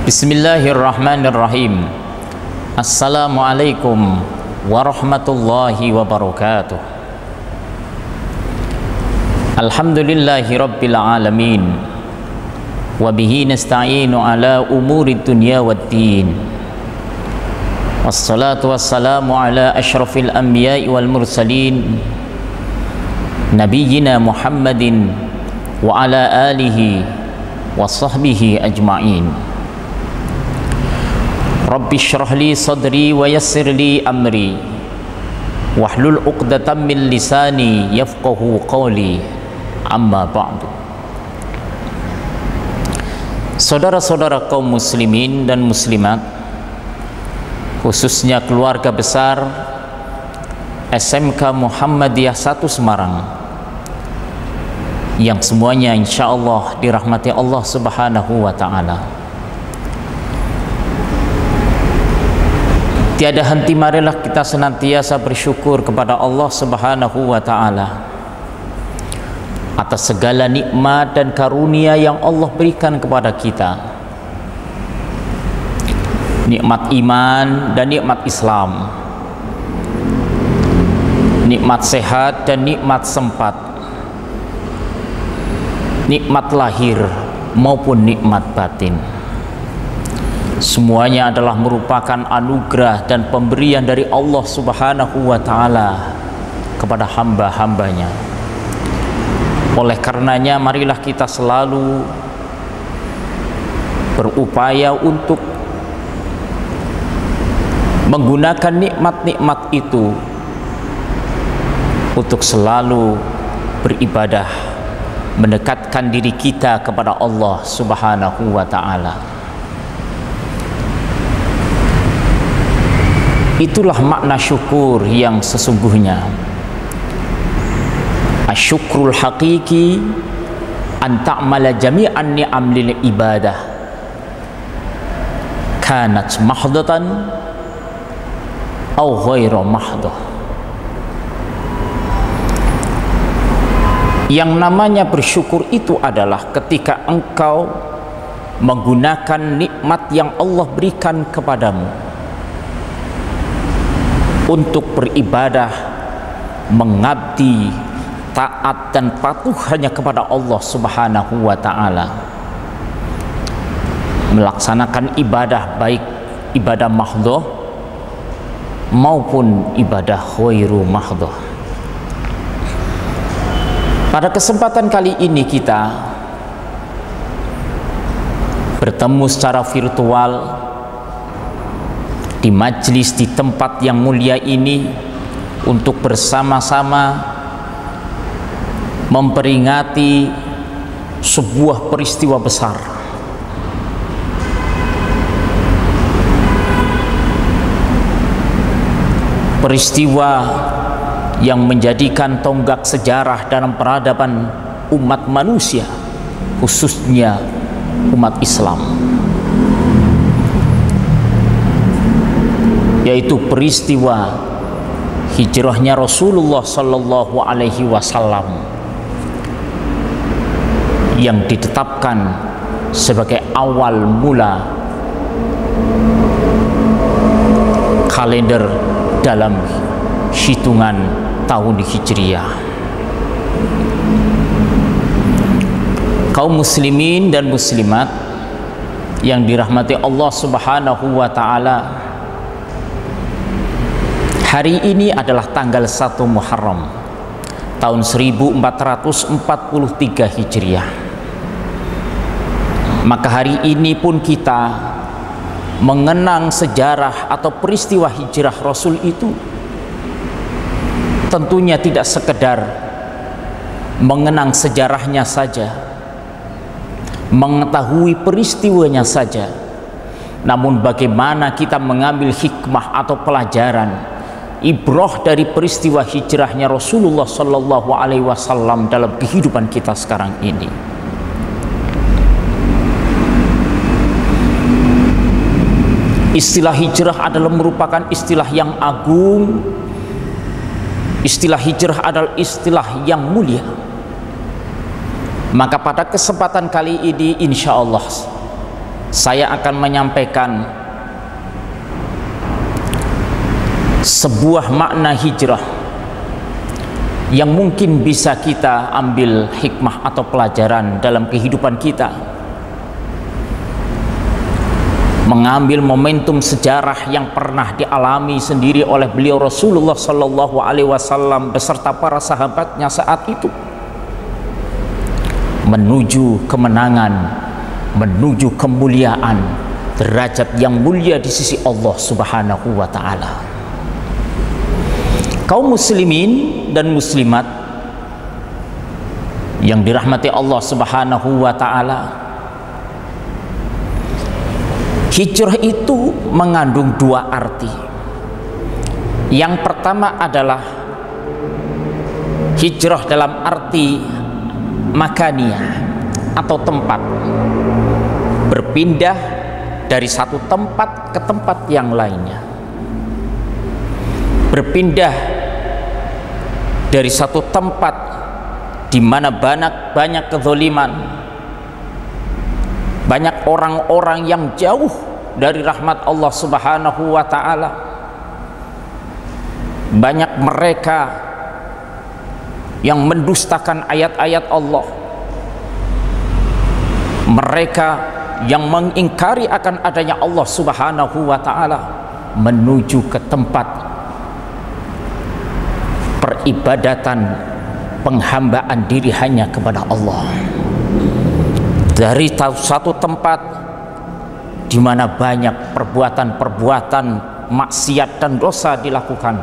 Bismillahirrahmanirrahim. Assalamualaikum warahmatullahi wabarakatuh. Alhamdulillahi rabbil alamin. Wabihi nasta'inu ala umuri dunya waddin. Wassalatu wassalamu ala ashrafil anbiya'i wal mursalin, nabiyyina Muhammadin wa ala alihi wa sahbihi ajma'in. Rabbi shrah li sadri wa yassir li amri wahlul 'uqdatam min lisani yafqahu qawli, amma ba'du. Saudara-saudara kaum muslimin dan muslimat, khususnya keluarga besar SMK Muhammadiyah 1 Semarang, yang semuanya insyaallah dirahmati Allah Subhanahu wa ta'ala. Tiada henti marilah kita senantiasa bersyukur kepada Allah Subhanahu wa ta'ala atas segala nikmat dan karunia yang Allah berikan kepada kita. Nikmat iman dan nikmat Islam, nikmat sehat dan nikmat sempat, nikmat lahir maupun nikmat batin. Semuanya adalah merupakan anugerah dan pemberian dari Allah Subhanahu wa ta'ala kepada hamba-hambanya. Oleh karenanya marilah kita selalu berupaya untuk menggunakan nikmat-nikmat itu untuk selalu beribadah, mendekatkan diri kita kepada Allah Subhanahu wa ta'ala. Itulah makna syukur yang sesungguhnya. Asyukrul haqiqi an ta'mala jami'an ni'am lil ibadah kanat mahdatan aw ghairu mahdah. Yang namanya bersyukur itu adalah ketika engkau menggunakan nikmat yang Allah berikan kepadamu untuk beribadah, mengabdi, taat dan patuh hanya kepada Allah Subhanahu wa ta'ala, melaksanakan ibadah baik ibadah mahdhah maupun ibadah ghairu mahdhah. Pada kesempatan kali ini kita bertemu secara virtual di majlis di tempat yang mulia ini untuk bersama-sama memperingati sebuah peristiwa besar, peristiwa yang menjadikan tonggak sejarah dalam peradaban umat manusia, khususnya umat Islam, yaitu peristiwa hijrahnya Rasulullah Sallallahu Alaihi Wasallam yang ditetapkan sebagai awal mula kalender dalam hitungan tahun Hijriah. Kaum muslimin dan muslimat yang dirahmati Allah Subhanahu wa ta'ala, hari ini adalah tanggal 1 Muharram tahun 1443 Hijriah. Maka hari ini pun kita mengenang sejarah atau peristiwa hijrah Rasul itu tentunya tidak sekedar mengenang sejarahnya saja, mengetahui peristiwanya saja, namun bagaimana kita mengambil hikmah atau pelajaran, ibrah dari peristiwa hijrahnya Rasulullah Sallallahu Alaihi Wasallam dalam kehidupan kita sekarang ini. Istilah hijrah adalah merupakan istilah yang agung. Istilah hijrah adalah istilah yang mulia. Maka pada kesempatan kali ini insya Allah saya akan menyampaikan sebuah makna hijrah yang mungkin bisa kita ambil hikmah atau pelajaran dalam kehidupan kita, mengambil momentum sejarah yang pernah dialami sendiri oleh beliau Rasulullah Sallallahu Alaihi Wasallam beserta para sahabatnya saat itu, menuju kemenangan, menuju kemuliaan, derajat yang mulia di sisi Allah Subhanahu wa Ta'ala. Kaum muslimin dan muslimat yang dirahmati Allah Subhanahu wa Ta'ala, hijrah itu mengandung dua arti. Yang pertama adalah hijrah dalam arti makaniyah atau tempat, berpindah dari satu tempat ke tempat yang lainnya, berpindah dari satu tempat di mana banyak kezaliman, banyak orang-orang yang jauh dari rahmat Allah Subhanahu wa Ta'ala, banyak mereka yang mendustakan ayat-ayat Allah, mereka yang mengingkari akan adanya Allah Subhanahu wa Ta'ala, menuju ke tempat peribadatan, penghambaan diri hanya kepada Allah. Dari satu tempat di mana banyak perbuatan-perbuatan maksiat dan dosa dilakukan,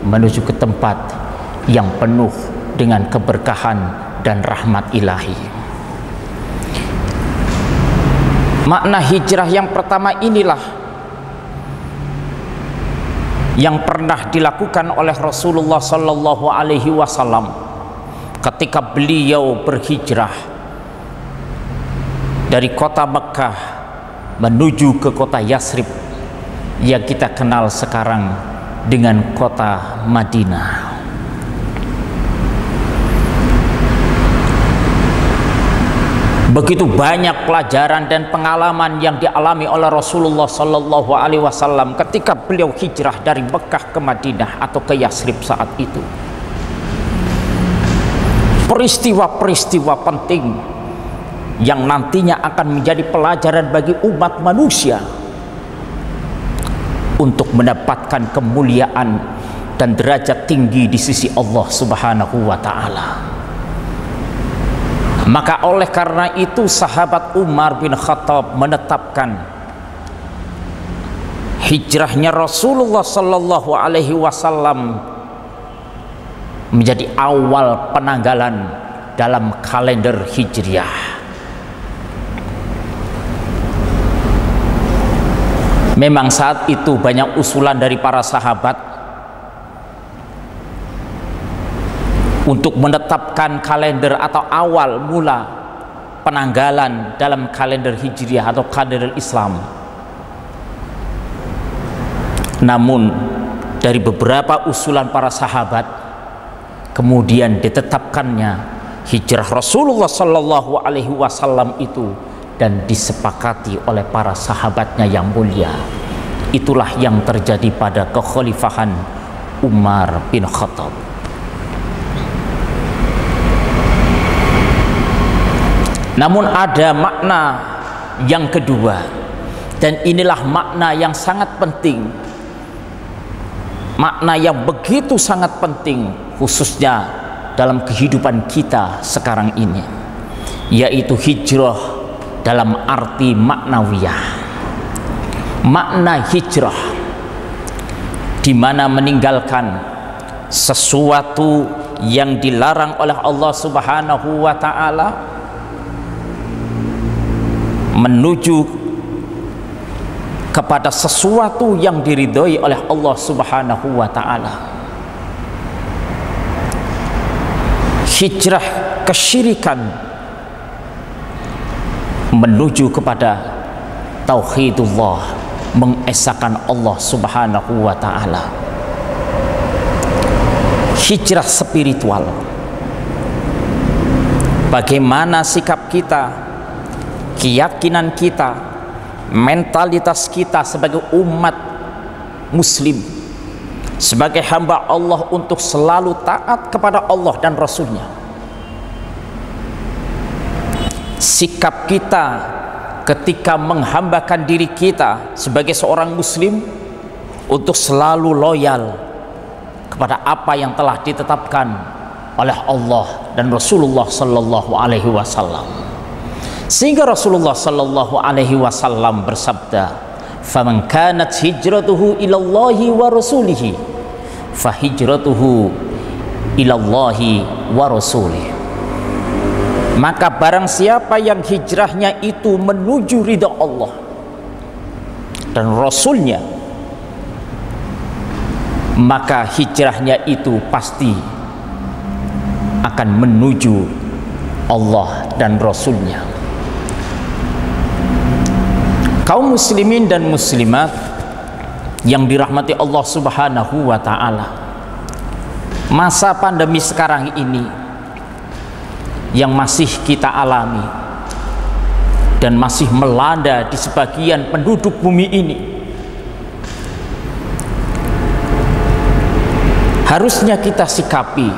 menuju ke tempat yang penuh dengan keberkahan dan rahmat ilahi. Makna hijrah yang pertama inilah yang pernah dilakukan oleh Rasulullah Sallallahu Alaihi Wasallam ketika beliau berhijrah dari kota Mekah menuju ke kota Yasrib yang kita kenal sekarang dengan kota Madinah. Begitu banyak pelajaran dan pengalaman yang dialami oleh Rasulullah Sallallahu Alaihi Wasallam ketika beliau hijrah dari Mekah ke Madinah atau ke Yasrib saat itu. Peristiwa-peristiwa penting yang nantinya akan menjadi pelajaran bagi umat manusia untuk mendapatkan kemuliaan dan derajat tinggi di sisi Allah Subhanahu wa Ta'ala. Maka oleh karena itu sahabat Umar bin Khattab menetapkan hijrahnya Rasulullah Sallallahu Alaihi Wasallam menjadi awal penanggalan dalam kalender Hijriah. Memang saat itu banyak usulan dari para sahabat untuk menetapkan kalender atau awal mula penanggalan dalam kalender Hijriah atau kalender Islam. Namun dari beberapa usulan para sahabat kemudian ditetapkannya hijrah Rasulullah Sallallahu Alaihi Wasallam itu dan disepakati oleh para sahabatnya yang mulia. Itulah yang terjadi pada kekhalifahan Umar bin Khattab. Namun ada makna yang kedua, dan inilah makna yang sangat penting, makna yang begitu sangat penting khususnya dalam kehidupan kita sekarang ini, yaitu hijrah dalam arti maknawiyah. Makna hijrah di mana meninggalkan sesuatu yang dilarang oleh Allah Subhanahu wa Ta'ala menuju kepada sesuatu yang diridhoi oleh Allah Subhanahu wa Ta'ala. Hijrah kesyirikan menuju kepada tauhidullah, mengesahkan Allah Subhanahu wa Ta'ala. Hijrah spiritual, bagaimana sikap kita, keyakinan kita mentalitas kita sebagai umat muslim, sebagai hamba Allah untuk selalu taat kepada Allah dan Rasulnya. Sikap kita ketika menghambakan diri kita sebagai seorang muslim untuk selalu loyal kepada apa yang telah ditetapkan oleh Allah dan Rasulullah sallallahu alaihi wasallam. Sehingga Rasulullah sallallahu alaihi wasallam bersabda, "Faman kanat hijratuhu ilallahi wa rasulihi, fa hijratuhu ilallahi wa rasulih." Maka barang siapa yang hijrahnya itu menuju ridha Allah dan Rasulnya, maka hijrahnya itu pasti akan menuju Allah dan Rasulnya. Kaum muslimin dan muslimat yang dirahmati Allah subhanahu wa ta'ala, masa pandemi sekarang ini yang masih kita alami dan masih melanda di sebagian penduduk bumi ini, harusnya kita sikapi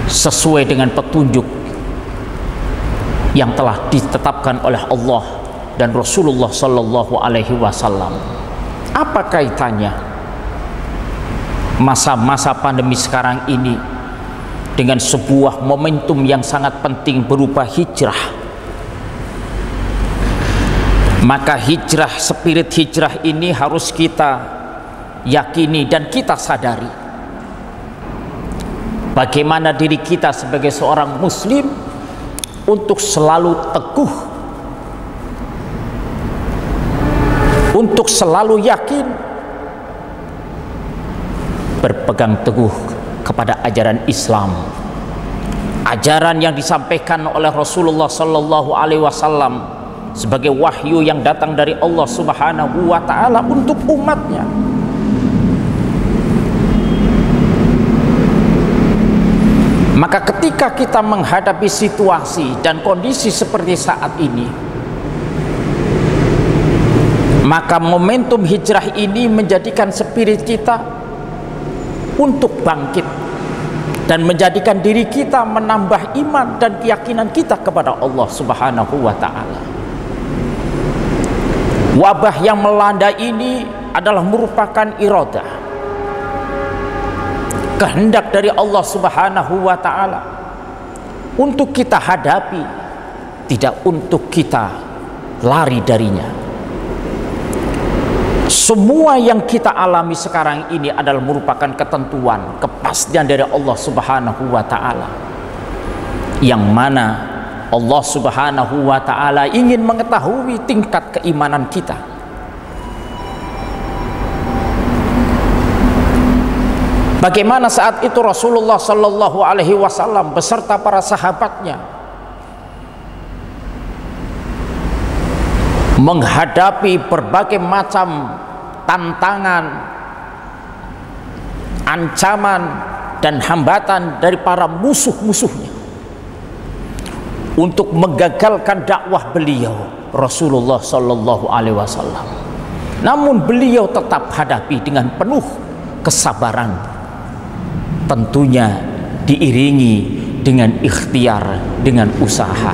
sesuai dengan petunjuk yang telah ditetapkan oleh Allah dan Rasulullah sallallahu alaihi wasallam. Apa kaitannya masa-masa pandemi sekarang ini dengan sebuah momentum yang sangat penting berupa hijrah? Maka hijrah, spirit hijrah ini harus kita yakini dan kita sadari bagaimana diri kita sebagai seorang muslim untuk selalu teguh, untuk selalu yakin berpegang teguh kepada ajaran Islam, ajaran yang disampaikan oleh Rasulullah sallallahu alaihi wasallam sebagai wahyu yang datang dari Allah subhanahu wa ta'ala untuk umatnya. Maka ketika kita menghadapi situasi dan kondisi seperti saat ini, maka momentum hijrah ini menjadikan spirit kita untuk bangkit dan menjadikan diri kita menambah iman dan keyakinan kita kepada Allah subhanahu wa ta'ala. Wabah yang melanda ini adalah merupakan iradah, kehendak dari Allah subhanahu wa ta'ala untuk kita hadapi, tidak untuk kita lari darinya. Semua yang kita alami sekarang ini adalah merupakan ketentuan, kepastian dari Allah subhanahu wa ta'ala, yang mana Allah subhanahu wa ta'ala ingin mengetahui tingkat keimanan kita. Bagaimana saat itu Rasulullah sallallahu alaihi wasallam beserta para sahabatnya menghadapi berbagai macam tantangan, ancaman dan hambatan dari para musuh-musuhnya untuk menggagalkan dakwah beliau Rasulullah sallallahu alaihi wasallam. Namun beliau tetap hadapi dengan penuh kesabaran, tentunya diiringi dengan ikhtiar, dengan usaha.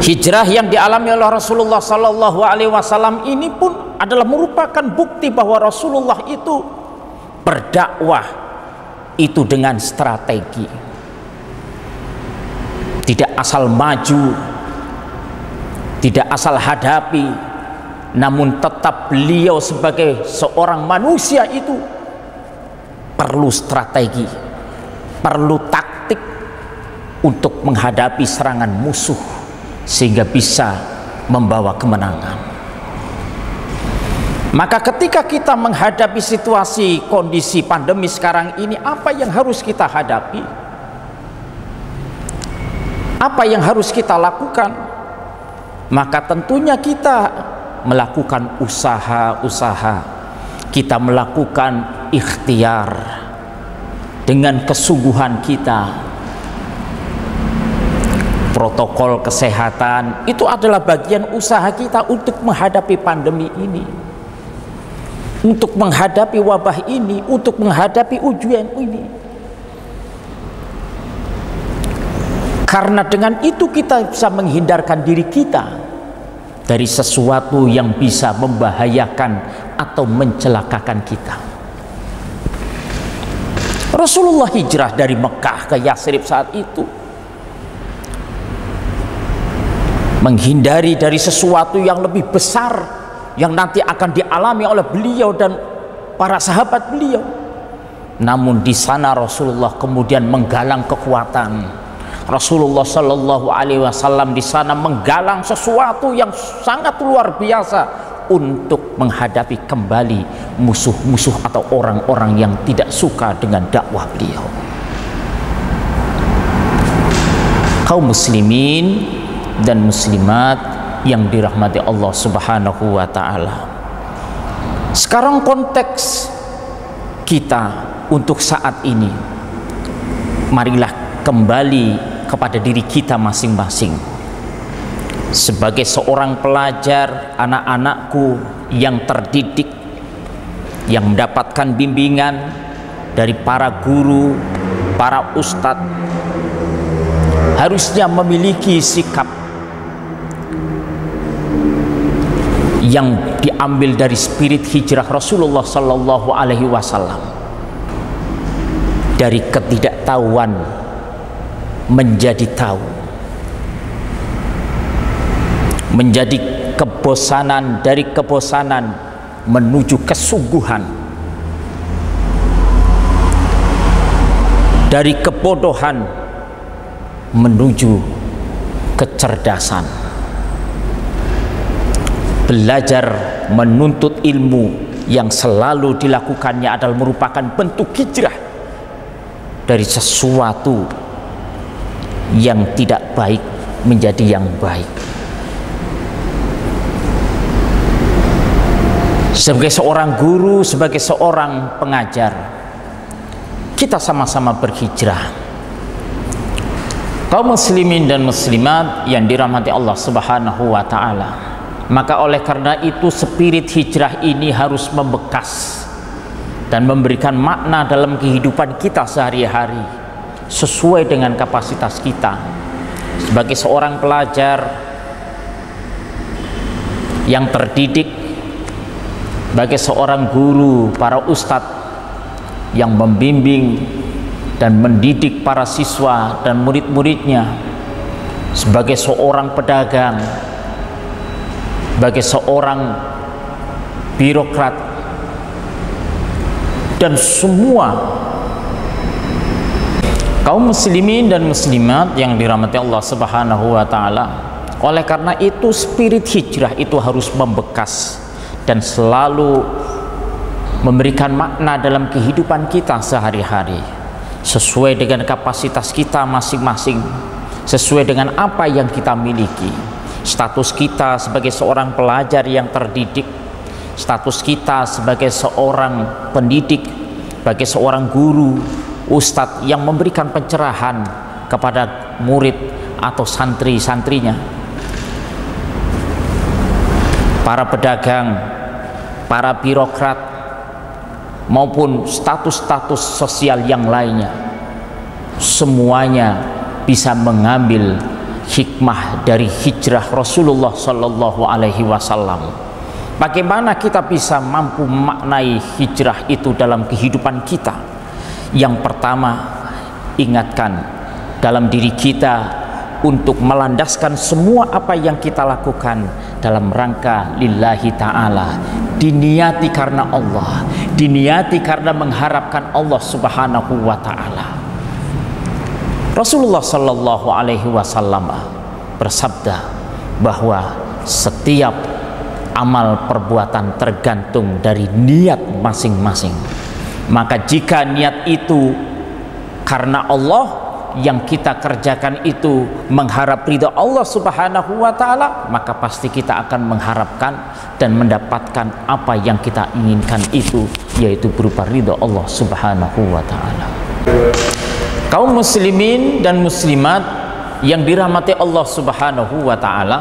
Hijrah yang dialami oleh Rasulullah sallallahu alaihi wasallam ini pun adalah merupakan bukti bahwa Rasulullah itu berdakwah itu dengan strategi, tidak asal maju, tidak asal hadapi, namun tetap beliau sebagai seorang manusia itu perlu strategi, perlu taktik untuk menghadapi serangan musuh sehingga bisa membawa kemenangan. Maka ketika kita menghadapi situasi kondisi pandemi sekarang ini, apa yang harus kita hadapi? Apa yang harus kita lakukan? Maka tentunya kita melakukan usaha-usaha, kita melakukan ikhtiar dengan kesungguhan kita, protokol kesehatan itu adalah bagian usaha kita untuk menghadapi pandemi ini, untuk menghadapi wabah ini, untuk menghadapi ujian ini. Karena dengan itu kita bisa menghindarkan diri kita dari sesuatu yang bisa membahayakan atau mencelakakan kita. Rasulullah hijrah dari Mekah ke Yatsrib saat itu menghindari dari sesuatu yang lebih besar yang nanti akan dialami oleh beliau dan para sahabat beliau. Namun di sana Rasulullah kemudian menggalang kekuatan. Rasulullah Shallallahu Alaihi Wasallam di sana menggalang sesuatu yang sangat luar biasa untuk menghadapi kembali musuh-musuh atau orang-orang yang tidak suka dengan dakwah beliau. Kaum muslimin dan muslimat yang dirahmati Allah Subhanahu wa taala. Sekarang konteks kita untuk saat ini, marilah kembali kepada diri kita masing-masing. Sebagai seorang pelajar, anak-anakku yang terdidik, yang mendapatkan bimbingan dari para guru, para ustadz, harusnya memiliki sikap yang diambil dari spirit hijrah Rasulullah Sallallahu Alaihi Wasallam, dari ketidaktahuan menjadi tahu, menjadi kebosanan, dari kebosanan menuju kesungguhan, dari kebodohan menuju kecerdasan. Belajar menuntut ilmu yang selalu dilakukannya adalah merupakan bentuk hijrah dari sesuatu yang tidak baik menjadi yang baik. Sebagai seorang guru, sebagai seorang pengajar, kita sama-sama berhijrah. Kaum muslimin dan muslimat yang dirahmati Allah Subhanahu wa taala. Maka oleh karena itu spirit hijrah ini harus membekas dan memberikan makna dalam kehidupan kita sehari-hari sesuai dengan kapasitas kita. Sebagai seorang pelajar yang terdidik, sebagai seorang guru, para ustadz yang membimbing dan mendidik para siswa dan murid-muridnya, sebagai seorang pedagang, sebagai seorang birokrat, dan semua kaum muslimin dan muslimat yang dirahmati Allah Subhanahu wa taala. Oleh karena itu spirit hijrah itu harus membekas dan selalu memberikan makna dalam kehidupan kita sehari-hari sesuai dengan kapasitas kita masing-masing, sesuai dengan apa yang kita miliki. Status kita sebagai seorang pelajar yang terdidik, status kita sebagai seorang pendidik, sebagai seorang guru, ustadz yang memberikan pencerahan kepada murid atau santri-santrinya, para pedagang, para birokrat, maupun status-status sosial yang lainnya, semuanya bisa mengambil hikmah dari hijrah Rasulullah Sallallahu Alaihi Wasallam. Bagaimana kita bisa mampu memaknai hijrah itu dalam kehidupan kita? Yang pertama, ingatkan dalam diri kita untuk melandaskan semua apa yang kita lakukan dalam rangka lillahi ta'ala, diniati karena Allah, diniati karena mengharapkan Allah Subhanahu wa ta'ala. Rasulullah Sallallahu Alaihi Wasallam bersabda bahwa setiap amal perbuatan tergantung dari niat masing-masing. Maka jika niat itu karena Allah, yang kita kerjakan itu mengharap ridha Allah Subhanahu wa ta'ala, maka pasti kita akan mengharapkan dan mendapatkan apa yang kita inginkan itu, yaitu berupa ridha Allah Subhanahu wa ta'ala. Kaum muslimin dan muslimat yang dirahmati Allah Subhanahu wa taala,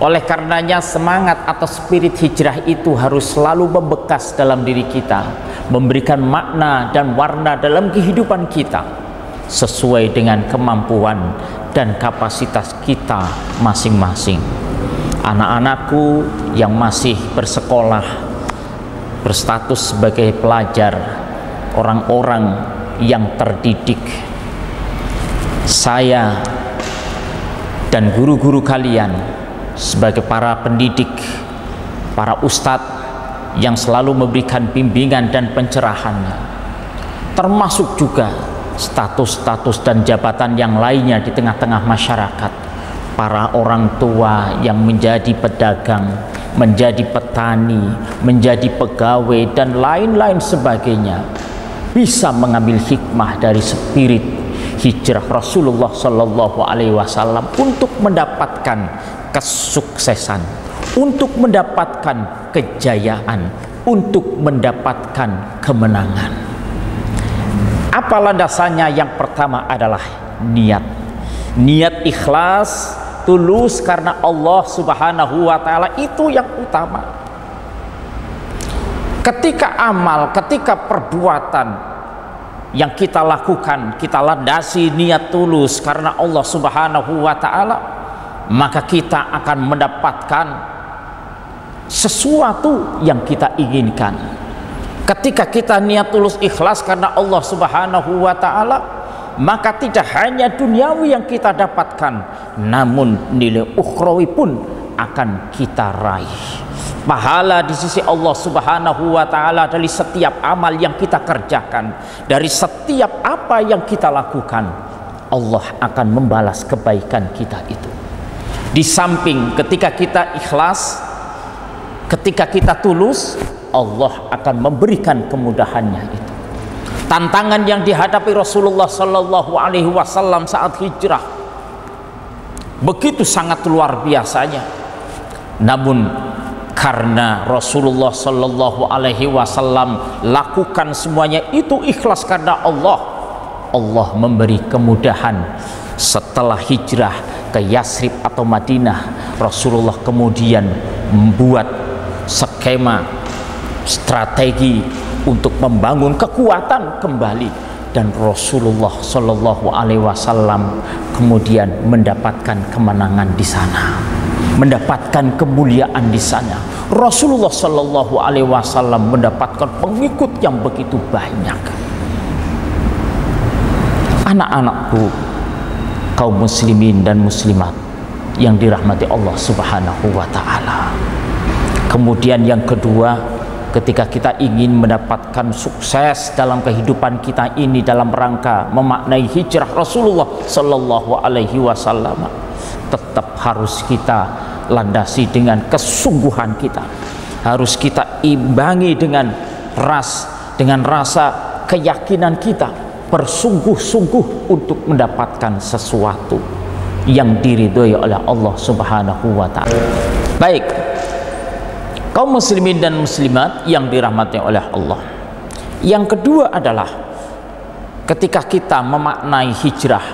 oleh karenanya semangat atau spirit hijrah itu harus selalu membekas dalam diri kita, memberikan makna dan warna dalam kehidupan kita sesuai dengan kemampuan dan kapasitas kita masing-masing. Anak-anakku yang masih bersekolah, berstatus sebagai pelajar, orang-orang yang terdidik, saya dan guru-guru kalian sebagai para pendidik, para ustadz yang selalu memberikan bimbingan dan pencerahan, termasuk juga status-status dan jabatan yang lainnya di tengah-tengah masyarakat, para orang tua yang menjadi pedagang, menjadi petani, menjadi pegawai dan lain-lain sebagainya, bisa mengambil hikmah dari spirit hijrah Rasulullah Shallallahu Alaihi Wasallam untuk mendapatkan kesuksesan, untuk mendapatkan kejayaan, untuk mendapatkan kemenangan. Apa landasannya? Yang pertama adalah niat. Niat ikhlas, tulus karena Allah Subhanahu wa taala, itu yang utama. Ketika amal, ketika perbuatan yang kita lakukan, kita landasi niat tulus karena Allah Subhanahu wa taala, maka kita akan mendapatkan sesuatu yang kita inginkan. Ketika kita niat tulus ikhlas karena Allah Subhanahu wa taala, maka tidak hanya duniawi yang kita dapatkan, namun nilai ukhrawi pun akan kita raih. Pahala di sisi Allah Subhanahu wa taala dari setiap amal yang kita kerjakan, dari setiap apa yang kita lakukan, Allah akan membalas kebaikan kita itu. Di samping ketika kita ikhlas, ketika kita tulus, Allah akan memberikan kemudahannya itu. Tantangan yang dihadapi Rasulullah Shallallahu Alaihi Wasallam saat hijrah begitu sangat luar biasanya, namun karena Rasulullah Shallallahu Alaihi Wasallam lakukan semuanya itu ikhlas karena Allah, Allah memberi kemudahan. Setelah hijrah ke Yasrib atau Madinah, Rasulullah kemudian membuat skema strategi untuk membangun kekuatan kembali, dan Rasulullah Shallallahu Alaihi Wasallam kemudian mendapatkan kemenangan di sana, mendapatkan kemuliaan di sana. Rasulullah Shallallahu Alaihi Wasallam mendapatkan pengikut yang begitu banyak. Anak-anakku, kaum muslimin dan muslimat yang dirahmati Allah Subhanahu wa taala. Kemudian yang kedua, ketika kita ingin mendapatkan sukses dalam kehidupan kita ini dalam rangka memaknai hijrah Rasulullah Shallallahu Alaihi Wasallam, tetap harus kita landasi dengan kesungguhan kita, harus kita imbangi dengan rasa keyakinan kita, bersungguh-sungguh untuk mendapatkan sesuatu yang diridhoi oleh Allah Subhanahu wa taala. Baik, kaum muslimin dan muslimat yang dirahmati oleh Allah. Yang kedua adalah ketika kita memaknai hijrah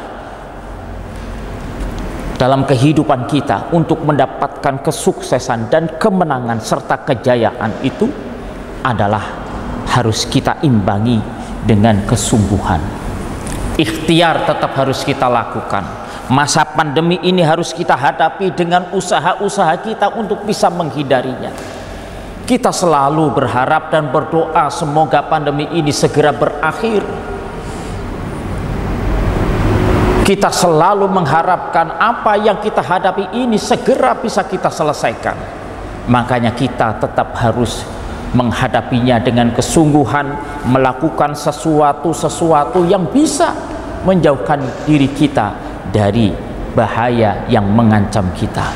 dalam kehidupan kita untuk mendapatkan kesuksesan dan kemenangan serta kejayaan, itu adalah harus kita imbangi dengan kesungguhan. Ikhtiar tetap harus kita lakukan. Masa pandemi ini harus kita hadapi dengan usaha-usaha kita untuk bisa menghindarinya. Kita selalu berharap dan berdoa semoga pandemi ini segera berakhir. Kita selalu mengharapkan apa yang kita hadapi ini segera bisa kita selesaikan. Makanya kita tetap harus menghadapinya dengan kesungguhan, melakukan sesuatu yang bisa menjauhkan diri kita dari bahaya yang mengancam kita.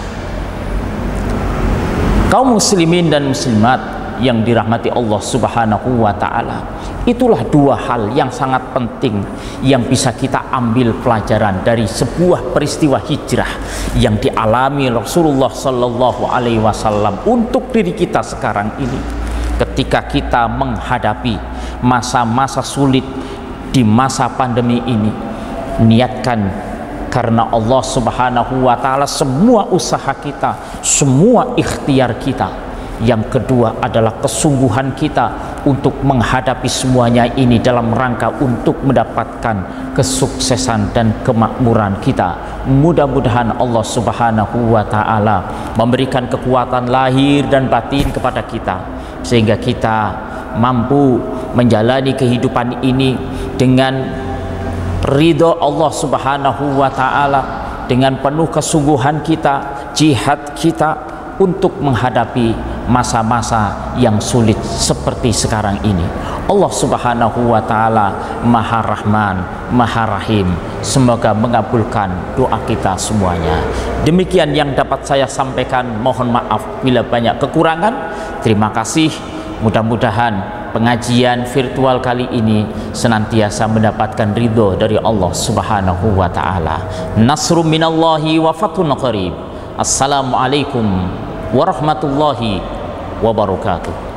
Kaum muslimin dan muslimat yang dirahmati Allah Subhanahu wa taala, itulah dua hal yang sangat penting yang bisa kita ambil pelajaran dari sebuah peristiwa hijrah yang dialami Rasulullah Shallallahu Alaihi Wasallam untuk diri kita sekarang ini. Ketika kita menghadapi masa-masa sulit di masa pandemi ini, niatkan karena Allah Subhanahu wa ta'ala semua usaha kita, semua ikhtiar kita. Yang kedua adalah kesungguhan kita untuk menghadapi semuanya ini dalam rangka untuk mendapatkan kesuksesan dan kemakmuran kita. Mudah-mudahan Allah Subhanahu wa ta'ala memberikan kekuatan lahir dan batin kepada kita, sehingga kita mampu menjalani kehidupan ini dengan ridho Allah Subhanahu wa ta'ala, dengan penuh kesungguhan kita, jihad kita untuk menghadapi masa-masa yang sulit seperti sekarang ini. Allah Subhanahu wa ta'ala Maha Rahman, Maha Rahim. Semoga mengabulkan doa kita semuanya. Demikian yang dapat saya sampaikan. Mohon maaf bila banyak kekurangan. Terima kasih. Mudah-mudahan pengajian virtual kali ini senantiasa mendapatkan ridho dari Allah Subhanahu wa ta'ala. Nasrum minallahi wa fathun qarib. Assalamualaikum warahmatullahi wabarakatuh.